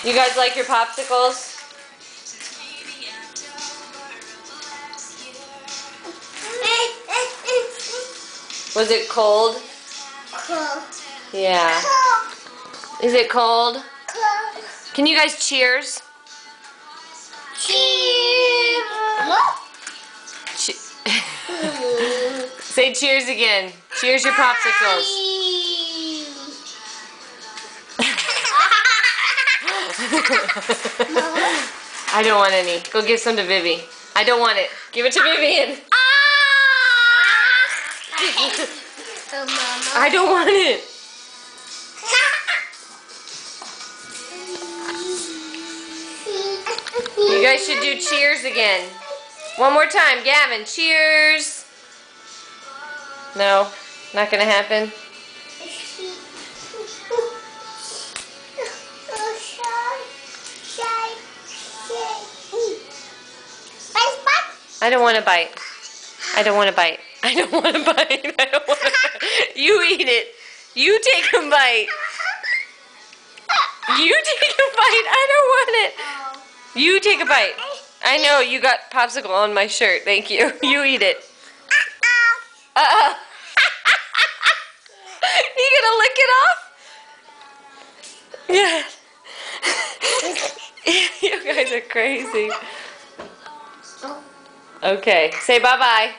You guys like your popsicles? Was it cold? Cold. Yeah. Is it cold? Can you guys cheers? Cheers. Say cheers again. Cheers your popsicles. I don't want any. Go give some to Vivi. I don't want it. Give it to Vivian. I don't want it. You guys should do cheers again. One more time. Gavin, cheers. No, not gonna happen. I don't want to bite. I don't want to bite. I don't want to bite. I don't want to bite. You eat it. You take a bite. You take a bite. I don't want it. You take a bite. I know, you got popsicle on my shirt. Thank you. You eat it. Uh-oh. You gonna lick it off? Yeah. You guys are crazy. Okay, say bye-bye.